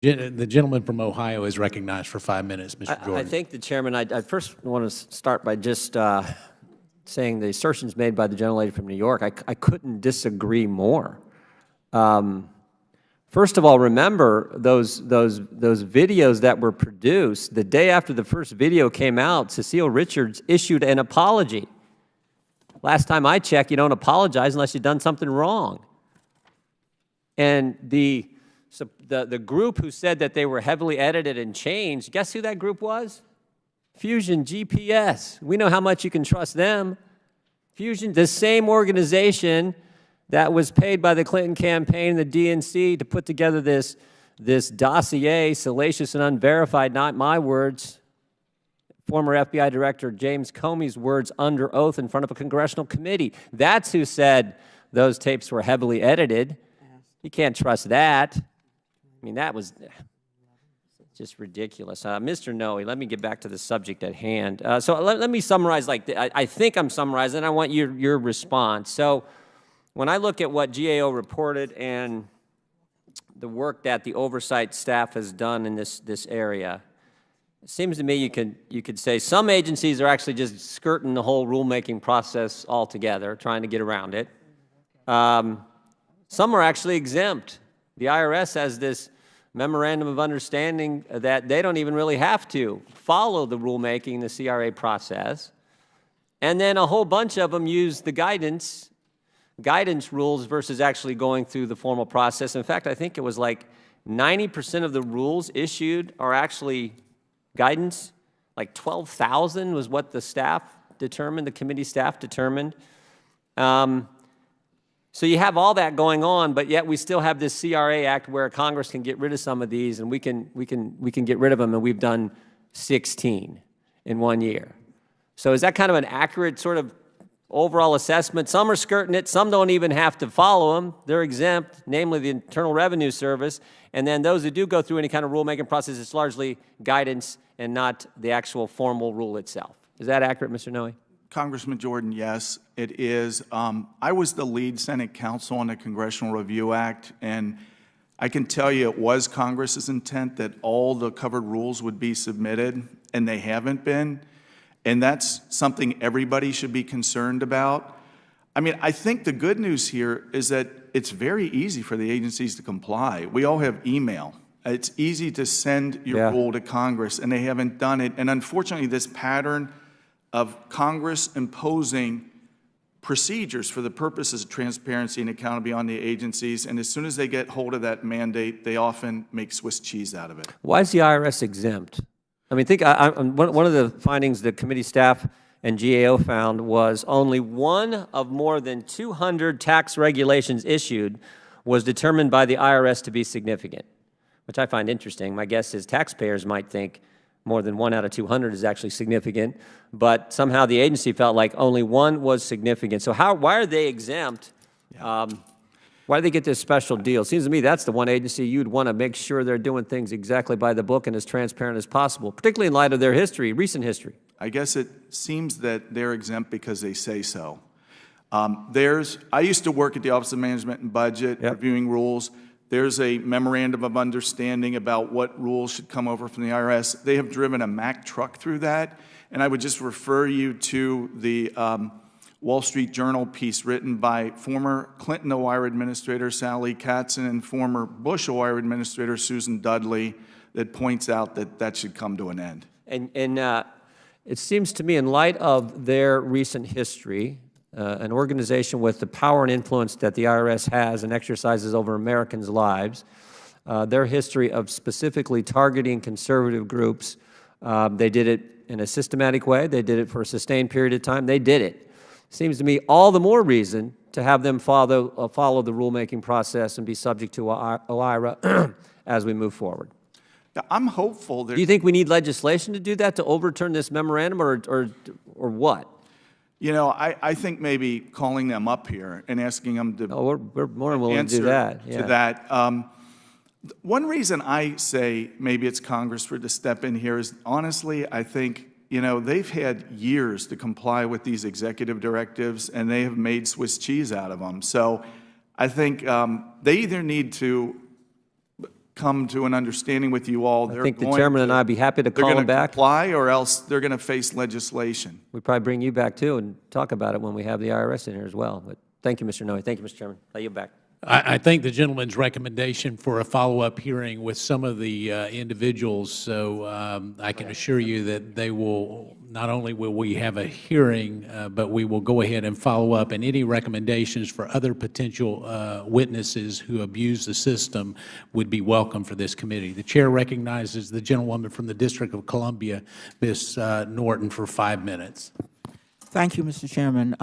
The gentleman from Ohio is recognized for 5 minutes, Mr. Jordan. I thank the chairman. I first want to start by just saying the assertions made by the gentlelady from New York, I couldn't disagree more. First of all, remember those videos that were produced. The day after the first video came out, Cecile Richards issued an apology. Last time I checked, you don't apologize unless you've done something wrong. And the group who said that they were heavily edited and changed, guess who that group was? Fusion GPS. We know how much you can trust them. Fusion, the same organization that was paid by the Clinton campaign, the DNC, to put together this dossier, salacious and unverified, not my words, former FBI Director James Comey's words under oath in front of a congressional committee. That's who said those tapes were heavily edited. You can't trust that. I mean, that was just ridiculous. Mr. Noe, let me get back to the subject at hand. So let me summarize like I think I'm summarizing. I want your response. So when I look at what GAO reported and the work that the oversight staff has done in this area, it seems to me you could say some agencies are actually just skirting the whole rulemaking process altogether, trying to get around it. Some are actually exempt. The IRS has this memorandum of understanding that they don't even really have to follow the rulemaking, the CRA process. And then a whole bunch of them use the guidance rules versus actually going through the formal process. In fact, I think it was like 90% of the rules issued are actually guidance. Like 12,000 was what the staff determined, the committee staff determined. So you have all that going on, but yet we still have this CRA Act where Congress can get rid of some of these, and we can get rid of them, and we've done 16 in 1 year. So is that kind of an accurate sort of overall assessment? Some are skirting it, some don't even have to follow them. They're exempt, namely the Internal Revenue Service, and then those who do go through any kind of rulemaking process, it's largely guidance and not the actual formal rule itself. Is that accurate, Mr. Noe? Congressman Jordan, yes, it is. I was the lead Senate counsel on the Congressional Review Act, and I can tell you it was Congress's intent that all the covered rules would be submitted, and they haven't been. And that's something everybody should be concerned about. I mean, I think the good news here is that it's very easy for the agencies to comply. We all have email. It's easy to send your rule to Congress, and they haven't done it. And unfortunately, this pattern of Congress imposing procedures for the purposes of transparency and accountability on the agencies, and as soon as they get hold of that mandate, they often make Swiss cheese out of it. Why is the IRS exempt? I mean, one of the findings the committee staff and GAO found was only one of more than 200 tax regulations issued was determined by the IRS to be significant, which I find interesting. My guess is taxpayers might think more than 1 out of 200 is actually significant, but somehow the agency felt like only one was significant. So why are they exempt? Why do they get this special deal? It seems to me that's the one agency you'd want to make sure they're doing things exactly by the book and as transparent as possible, particularly in light of their history, recent history. I guess it seems that they're exempt because they say so. I used to work at the Office of Management and Budget, reviewing rules. There's a memorandum of understanding about what rules should come over from the IRS. They have driven a Mack truck through that, and I would just refer you to the Wall Street Journal piece written by former Clinton OIRA Administrator Sally Katzen and former Bush OIRA Administrator Susan Dudley that points out that that should come to an end. And it seems to me, in light of their recent history, an organization with the power and influence that the IRS has and exercises over Americans' lives, their history of specifically targeting conservative groups, they did it in a systematic way. They did it for a sustained period of time. They did it. Seems to me all the more reason to have them follow the rulemaking process and be subject to OIRA as we move forward. I'm hopeful. Do you think we need legislation to do that, to overturn this memorandum, or what? You know, I think maybe calling them up here and asking them to we're more than willing to do that. To that. One reason I say maybe it's Congress for to step in here is, honestly, I think, you know, they've had years to comply with these executive directives, and they have made Swiss cheese out of them. So I think they either need to come to an understanding with you all. I think the chairman and I would be happy to call They're him going to back. comply, or else they're going to face legislation. We'd probably bring you back too and talk about it when we have the IRS in here as well. But thank you, Mr. Noe. Thank you, Mr. Chairman. I yield back. I think the gentleman's recommendation for a follow-up hearing with some of the individuals, so I can assure you that they will, not only will we have a hearing, but we will go ahead and follow up, and any recommendations for other potential witnesses who abuse the system would be welcome for this committee. The chair recognizes the gentlewoman from the District of Columbia, Ms. Norton, for 5 minutes. Thank you, Mr. Chairman.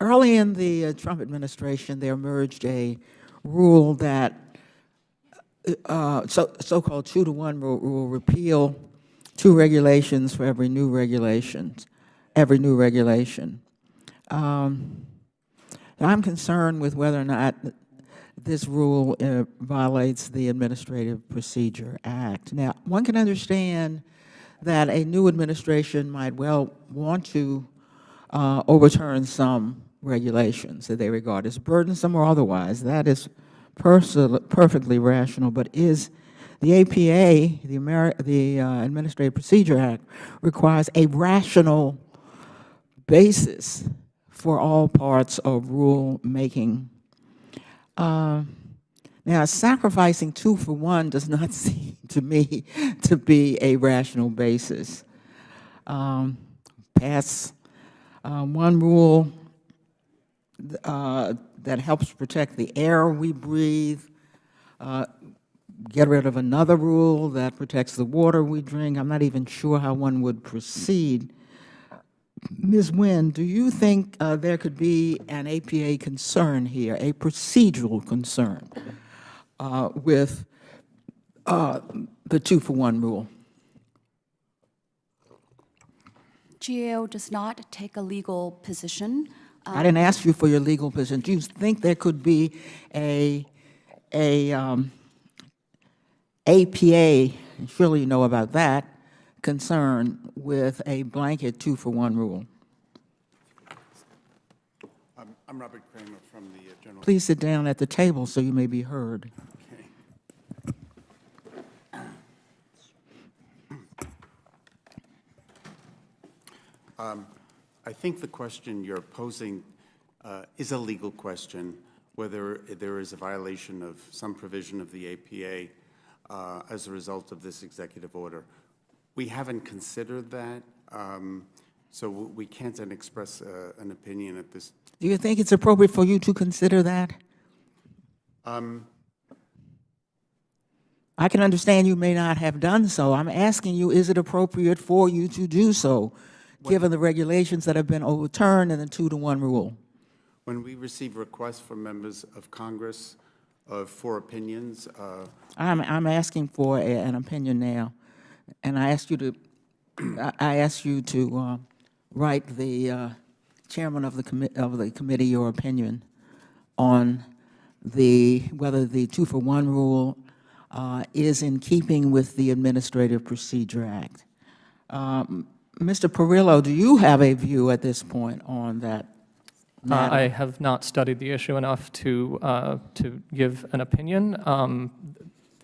Early in the Trump administration, there emerged a rule that, so-called 2-to-1 rule, will repeal 2 regulations for every new regulation. I'm concerned with whether or not this rule violates the Administrative Procedure Act. Now, one can understand that a new administration might well want to overturn some regulations that they regard as burdensome or otherwise. That is perfectly rational, but is the APA, the Administrative Procedure Act, requires a rational basis for all parts of rule making. Now, sacrificing 2 for 1 does not seem to me to be a rational basis. Pass one rule that helps protect the air we breathe, get rid of another rule that protects the water we drink. I'm not even sure how one would proceed. Ms. Nguyen, do you think there could be an APA concern here, a procedural concern with the 2 for 1 rule? GAO does not take a legal position. I didn't ask you for your legal position. Do you think there could be a APA, surely you know about that, concern with a blanket 2 for 1 rule? I'm Robert Kramer from the General. Please sit down at the table so you may be heard. I think the question you're posing is a legal question, whether there is a violation of some provision of the APA as a result of this executive order. We haven't considered that, so we can't express an opinion at this. Do you think it's appropriate for you to consider that? I can understand you may not have done so. I'm asking you, is it appropriate for you to do so, given the regulations that have been overturned and the 2-to-1 rule? When we receive requests from members of Congress for opinions, I'm asking for an opinion now, and I ask you to write the chairman of the committee your opinion on whether the 2 for 1 rule is in keeping with the Administrative Procedure Act. Mr. Perillo, do you have a view at this point on that matter? I have not studied the issue enough to give an opinion.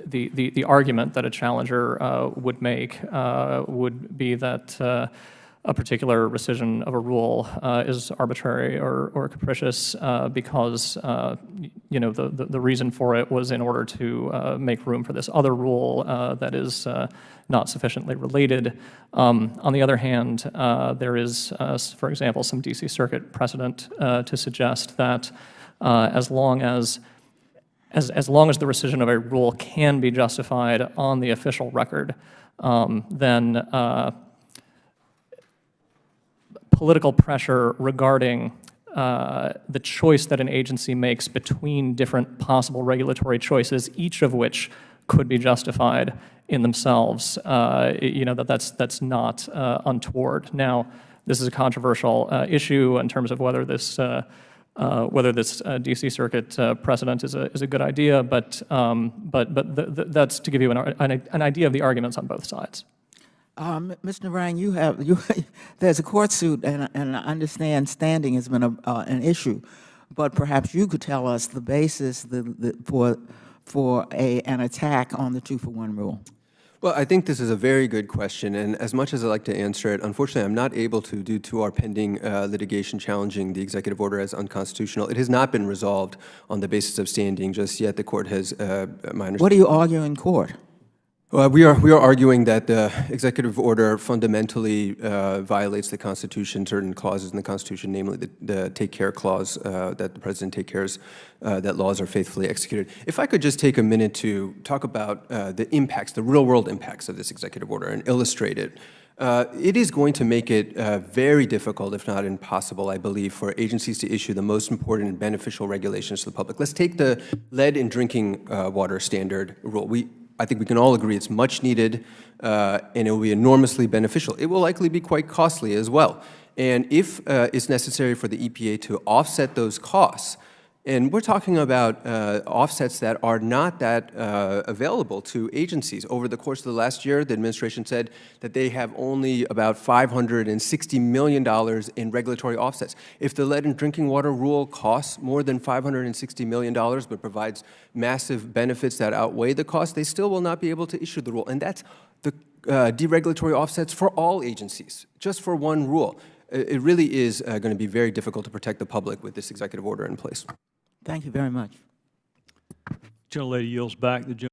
The argument that a challenger would make would be that a particular rescission of a rule is arbitrary or capricious because you know the reason for it was in order to make room for this other rule that is not sufficiently related. On the other hand, there is, for example, some D.C. Circuit precedent to suggest that as long as the rescission of a rule can be justified on the official record, then political pressure regarding the choice that an agency makes between different possible regulatory choices, each of which could be justified in themselves, you know, that's not untoward. Now, this is a controversial issue in terms of whether this D.C. Circuit precedent is a good idea, but that's to give you an idea of the arguments on both sides. Mr. Narang, there's a court suit, and I understand standing has been an issue, but perhaps you could tell us the basis for for an attack on the 2-for-1 rule? Well, I think this is a very good question, and as much as I'd like to answer it, unfortunately, I'm not able to due to our pending litigation challenging the executive order as unconstitutional. It has not been resolved on the basis of standing just yet. The court has, my understanding. What do you argue in court? We are arguing that the executive order fundamentally violates the Constitution, certain clauses in the Constitution, namely the take care clause that the president take cares that laws are faithfully executed. If I could just take a minute to talk about the impacts, the real world impacts of this executive order and illustrate it. It is going to make it very difficult, if not impossible, I believe, for agencies to issue the most important and beneficial regulations to the public. Let's take the lead in drinking water standard rule. I think we can all agree it's much needed, and it will be enormously beneficial. It will likely be quite costly as well. And if it's necessary for the EPA to offset those costs, and we're talking about offsets that are not that available to agencies. Over the course of the last year, the administration said that they have only about $560 million in regulatory offsets. If the lead in drinking water rule costs more than $560 million but provides massive benefits that outweigh the cost, they still will not be able to issue the rule. And that's the deregulatory offsets for all agencies, just for one rule. It really is going to be very difficult to protect the public with this executive order in place. Thank you very much. Gentlelady yields back. The